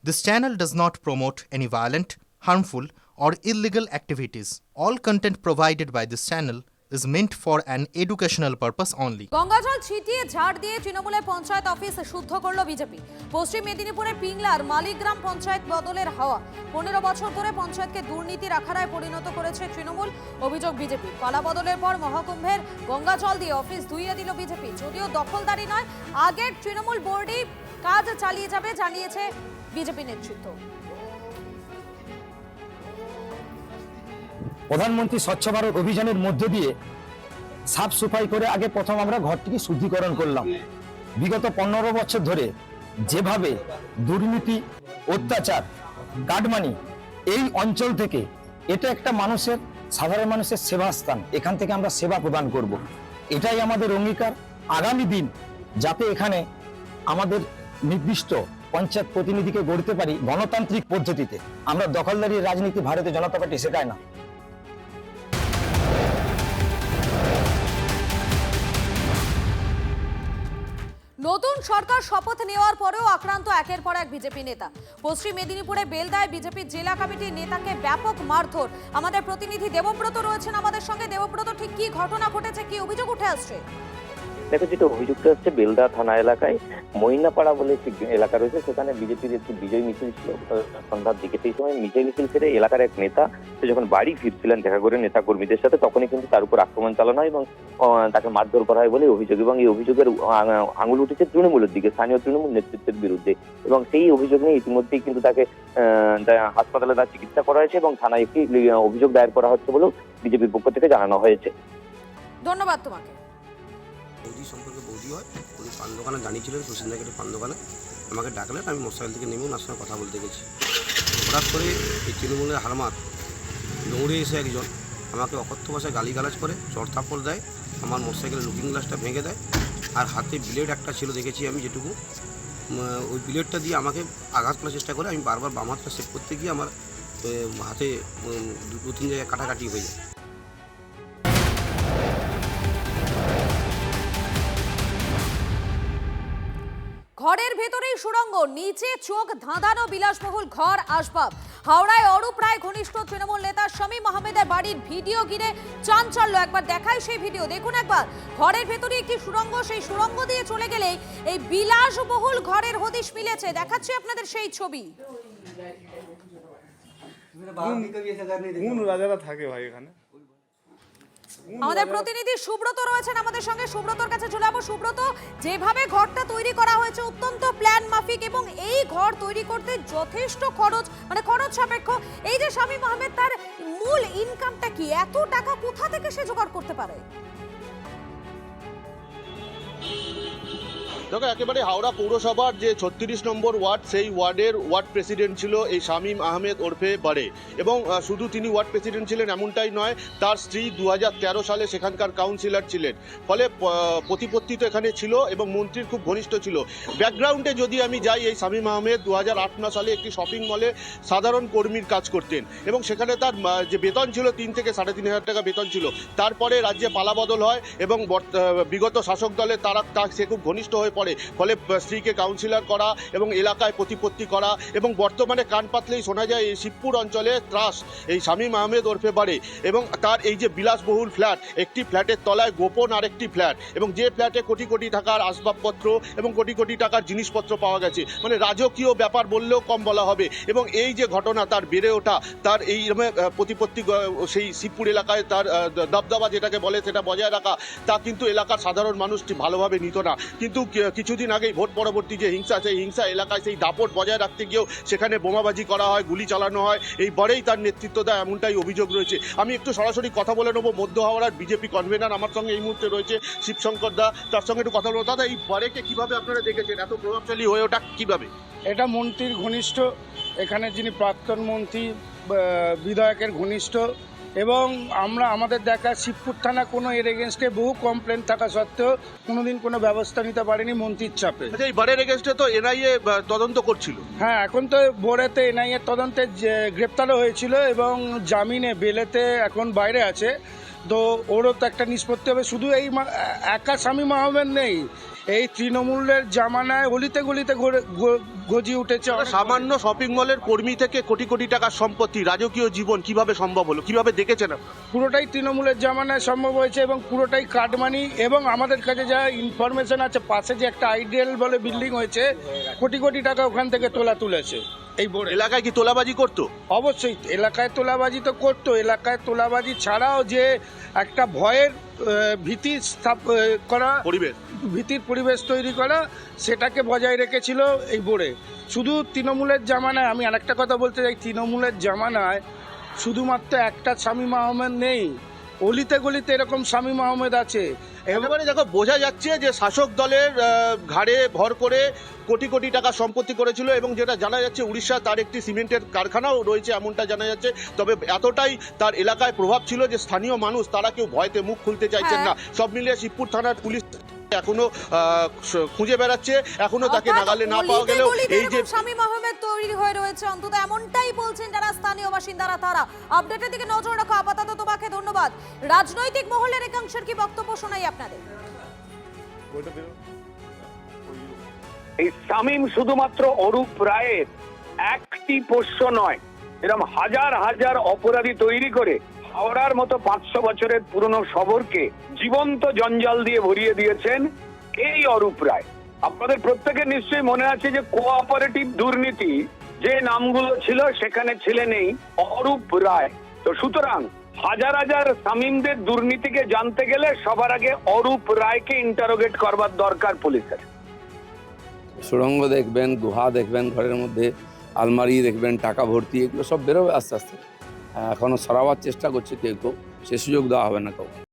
This channel does not promote any violent, harmful, or illegal activities. All content provided by this channel is meant for an educational purpose only. গঙ্গাজল ছিটিয়ে ঝাড় দিয়ে তৃণমূলের panchayat office শুদ্ধ করল BJP. পশ্চিম মেদিনীপুরের পিংলার মালিগ্রাম পঞ্চায়েত বদলের হাওয়া। 15 বছর ধরে পঞ্চায়েতকে দুর্নীতির আখাড়ায় পরিণত করেছে তৃণমূল, অভিযোগ বিজেপি। পালা বদলের পর মহাকুম্ভের গঙ্গাজল দিয়ে অফিস ধুইয়ে দিল বিজেপি। যদিও দখলদারি নয়, আগের তৃণমূল বোর্ডই কাজ চালিয়ে যাবে জানিয়েছে বিজেপি নেতৃত্ব। প্রধানমন্ত্রী স্বচ্ছ ভারত অভিযানের মধ্য দিয়ে সাফ সাফাই করে আগে প্রথম আমরা ঘরটিকে শুদ্ধিকরণ করলাম। বিগত 15 বছর ধরে যেভাবে দুর্নীতি, অত্যাচার, কাটমানি এই অঞ্চল থেকে, এটা একটা মানুষের, সাধারণ মানুষের সেবা স্থান, এখান থেকে আমরা সেবা প্রদান করব। এটাই আমাদের অঙ্গীকার। আগামী দিন যাতে এখানে আমাদের নির্দিষ্ট পঞ্চায়েত প্রতিনিধিকে গড়তে পারি গণতান্ত্রিক পদ্ধতিতে। আমরা দখলদারি রাজনীতি ভারতীয় জনতা পার্টি শেখায় না। নতুন সরকার শপথ নেওয়ার পরেও আক্রান্ত একের পর এক বিজেপি নেতা। পশ্চিম মেদিনীপুরে বেলদায় বিজেপির জেলা কমিটির নেতাকে ব্যাপক মারধর। আমাদের প্রতিনিধি দেবব্রত রয়েছেন আমাদের সঙ্গে। দেবব্রত, ঠিক কি ঘটনা ঘটেছে, কি অভিযোগ উঠে আসছে? দেখো, যেটা অভিযুক্ত হচ্ছে বেলদা থানা এলাকায় মইনাপাড়া বলে একটি এলাকা রয়েছে, সেখানে বিজেপির একটি বিজয় মিছিল ছিল সন্ধ্যার দিকে। সেই সময় বিজয় মিছিল ছেড়ে এলাকার এক নেতা, সে যখন বাড়ি ফিরছিলেন দেখা করে নেতা কর্মীদের সাথে, তখনই কিন্তু তার উপর আক্রমণ চালানো হয় এবং তাকে মারধর করা হয় বলে অভিযোগ। এবং এই অভিযোগের আঙুল উঠেছে তৃণমূলের দিকে, স্থানীয় তৃণমূল নেতৃত্বের বিরুদ্ধে। এবং সেই অভিযোগ নিয়ে ইতিমধ্যেই কিন্তু তাকে হাসপাতালে তার চিকিৎসা করা হয়েছে এবং থানায় একটি অভিযোগ দায়ের করা হচ্ছে বলেও বিজেপির পক্ষ থেকে জানানো হয়েছে। ধন্যবাদ তোমাকে। বৌদি সম্পর্কে বৌদি হয়, উনি পান দোকানে দাঁড়িয়েছিলেন, সুশীন্দ্রা গেটের পান দোকানে। আমাকে ডাকলেন, আমি মোটরসাইকেল থেকে নেমে ওনার সঙ্গে কথা বলতে গেছি। হঠাৎ করে এই তৃণমূলের হারমাত দৌড়ে এসে একজন আমাকে অকথ্য ভাষায় গালিগালাজ করে চড় থাপ্পড় দেয়, আমার মোটরসাইকেলের লুকিং গ্লাসটা ভেঙে দেয়, আর হাতে ব্লেড একটা ছিল দেখেছি আমি যেটুকু, ওই ব্লেডটা দিয়ে আমাকে আঘাত করার চেষ্টা করে। আমি বারবার বাম হাতটা সেভ করতে গিয়ে আমার হাতে 2-3 জায়গায় কাটাকাটি হয়ে যায়। ঘরের ভেতরেই সুড়ঙ্গ, নিচে চোখ ধাঁধানো বিলাসবহুল ঘর আসবাব। হাওড়ায় অরূপ রায় ঘনিষ্ঠ তৃণমূল নেতা শামীম আহমেদের বাড়ির ভিডিও ঘিরে চাঞ্চল্য। একবার দেখাই সেই ভিডিও, দেখুন একবার। ঘরের ভেতরে একটি সুড়ঙ্গ, সেই সুড়ঙ্গ দিয়ে চলে গেলে এই বিলাসবহুল ঘরের হদিশ মিলেছে। দেখাচ্ছি আপনাদের সেই ছবি। থাকে ভাই এখানে। আমাদের প্রতিনিধি সুব্রত রয়েছেন আমাদের সঙ্গে। সুব্রতর কাছে চলে যাবো। সুব্রত, যেভাবে ঘরটা তৈরি করা হয়েছে অত্যন্ত প্ল্যান মাফিক, এবং এই ঘর তৈরি করতে যথেষ্ট খরচ, মানে খরচ সাপেক্ষ। এই যে শামীম আহমেদ, তার মূল ইনকামটা কি? এত টাকা কোথা থেকে সে জোগাড় করতে পারে? দেখো, একেবারে হাওড়া পৌরসভার যে 36 নম্বর ওয়ার্ড, সেই ওয়ার্ডের ওয়ার্ড প্রেসিডেন্ট ছিল এই শামীম আহমেদ ওরফে বারে। এবং শুধু তিনি ওয়ার্ড প্রেসিডেন্ট ছিলেন এমনটাই নয়, তার স্ত্রী 2013 সালে সেখানকার কাউন্সিলর ছিলেন। ফলে প্রতিপত্তি তো এখানে ছিল এবং মন্ত্রীর খুব ঘনিষ্ঠ ছিল। ব্যাকগ্রাউন্ডে যদি আমি যাই, এই শামীম আহমেদ 2008 সালে একটি শপিং মলে সাধারণ কর্মীর কাজ করতেন এবং সেখানে তার যে বেতন ছিল 3 থেকে 3,500 টাকা বেতন ছিল। তারপরে রাজ্যে পালাবদল হয় এবং বিগত শাসক দলের সে খুব ঘনিষ্ঠ হয়ে পড়ে। ফলে স্ত্রীকে কাউন্সিলর করা এবং এলাকায় প্রতিপত্তি করা, এবং বর্তমানে কান পাতলেই শোনা যায় এই শিবপুর অঞ্চলে ত্রাস এই শামীম আহমেদ ওরফে বারে। এবং তার এই যে বিলাসবহুল ফ্ল্যাট, একটি ফ্ল্যাটের তলায় গোপন আরেকটি ফ্ল্যাট, এবং যে ফ্ল্যাটে কোটি কোটি টাকার আসবাবপত্র এবং কোটি কোটি টাকার জিনিসপত্র পাওয়া গেছে, মানে রাজকীয় ব্যাপার বললেও কম বলা হবে। এবং এই যে ঘটনা, তার বেড়ে ওঠা, তার এই প্রতিপত্তি, সেই শিবপুর এলাকায় তার দবদবা যেটাকে বলে সেটা বজায় রাখা, তা কিন্তু এলাকার সাধারণ মানুষটি ভালোভাবে নিত না। কিন্তু কিছুদিন আগেই ভোট পরবর্তী যে হিংসা, সেই হিংসা এলাকায় সেই দাপট বজায় রাখতে গিয়েও সেখানে বোমাবাজি করা হয়, গুলি চালানো হয়। এই বরেই তার নেতৃত্ব দেয়, এমনটাই অভিযোগ রয়েছে। আমি একটু সরাসরি কথা বলে নেবো। মধ্য হাওড়ার বিজেপি কনভেনার আমার সঙ্গে এই মুহূর্তে রয়েছে শিবশঙ্কর দা, তার সঙ্গে একটু কথা বলবো। দাদা, এই বরেকে কিভাবে আপনারা দেখেছেন, এত প্রভাবশালী হয়ে ওঠা কিভাবে? এটা মন্ত্রীর ঘনিষ্ঠ, এখানে যিনি প্রাক্তন মন্ত্রী বিধায়কের ঘনিষ্ঠ, এবং আমাদের দেখা শিবপুর থানা কোনো এর এগেনস্টে বহু কমপ্লেন থাকা সত্ত্বেও কোনোদিন কোনো ব্যবস্থা নিতে পারেনি মন্ত্রীর চাপে। এই বারের এগেনস্টে তো এনআইএ তদন্ত করছিল। হ্যাঁ, এখন তো বোরেতে এনআইএ তদন্তে গ্রেপ্তারও হয়েছিল এবং জামিনে বেলেতে এখন বাইরে আছে। তো ওরও তো একটা নিষ্পত্তি হবে। শুধু এই একা শামীম আহমেদ নেই, এই তৃণমূলের জামানায় অলিতে গলিতে গজিয়ে উঠেছে। সামান্য শপিং মলের কর্মী থেকে কোটি কোটি টাকার সম্পত্তি, রাজকীয় জীবন কিভাবে সম্ভব হলো, কিভাবে দেখেছেন আপনি? পুরোটাই তৃণমূলের জামানায় সম্ভব হয়েছে এবং পুরোটাই কাটমানি। এবং আমাদের কাছে যা ইনফরমেশন আছে, পাশে যে একটা আইডিয়াল বলে বিল্ডিং হয়েছে, কোটি কোটি টাকা ওখান থেকে তুলেছে। এই বড় এলাকায় কি তোলাবাজি করতো? অবশ্যই এলাকায় তোলাবাজি তো করতো। এলাকায় তোলাবাজি ছাড়াও যে একটা ভয়ের ভীতি করা, ভীতির পরিবেশ তৈরি করা, সেটাকে বজায় রেখেছিল এই বোর্ডে। শুধু তৃণমূলের জামানায়, আমি আরেকটা কথা বলতে চাই, তৃণমূলের জামানায় শুধুমাত্র একটা শামীম আহমেদ নেই, অলিতে গলিতে এরকম শামীম আহমেদ আছে। এবারে দেখো, বোঝা যাচ্ছে যে শাসক দলের ঘাড়ে ভর করে কোটি কোটি টাকা সম্পত্তি করেছিল, এবং যেটা জানা যাচ্ছে উড়িষ্যা তার একটি সিমেন্টের কারখানাও রয়েছে, এমনটা জানা যাচ্ছে। তবে এতটাই তার এলাকায় প্রভাব ছিল যে স্থানীয় মানুষ তারা কেউ ভয়তে মুখ খুলতে চাইছেন না। সব মিলিয়ে শিবপুর থানার পুলিশ এখনো খুঁজে বেড়াচ্ছে, এখনো তাকে নাগালে না পাওয়া গেলেও এই যে শামীম আহমেদ তৈরি হয়ে রয়েছে, অন্তত এমনটাই বলছেন যারা স্থানীয় বাসিন্দারা। তারা আপডেটের দিকে নজর রাখো। আপাতত তোমাকে ধন্যবাদ। রাজনৈতিক মহলের একাংশের কি বক্তব্য শোনাই আপনাদের। এই শামীম শুধুমাত্র অরূপ রায়ের একটি পোষ্য নয়, এরকম হাজার হাজার অপরাধী তৈরি করে হাওড়ার মতো 500 বছরের পুরনো শহরকে জীবন্ত জঞ্জাল দিয়ে ভরিয়ে দিয়েছেন এই অরূপ রায়। আপনাদের প্রত্যেকের নিশ্চয়ই মনে আছে যে কোঅপারেটিভ দুর্নীতি যে নামগুলো ছিল সেখানে ছিলেন এই অরূপ রায়। তো সুতরাং হাজার হাজার শামীমদের দুর্নীতিকে জানতে গেলে সবার আগে অরূপ রায়কে ইন্টারোগেট করবার দরকার পুলিশের। সুড়ঙ্গ দেখবেন, গুহা দেখবেন, ঘরের মধ্যে আলমারি দেখবেন, টাকা ভর্তি, এগুলো সব বেরোবে আস্তে আস্তে। এখনো সরাবার চেষ্টা করছে কেউ কেউ, সে সুযোগ দেওয়া হবে না কাউকে।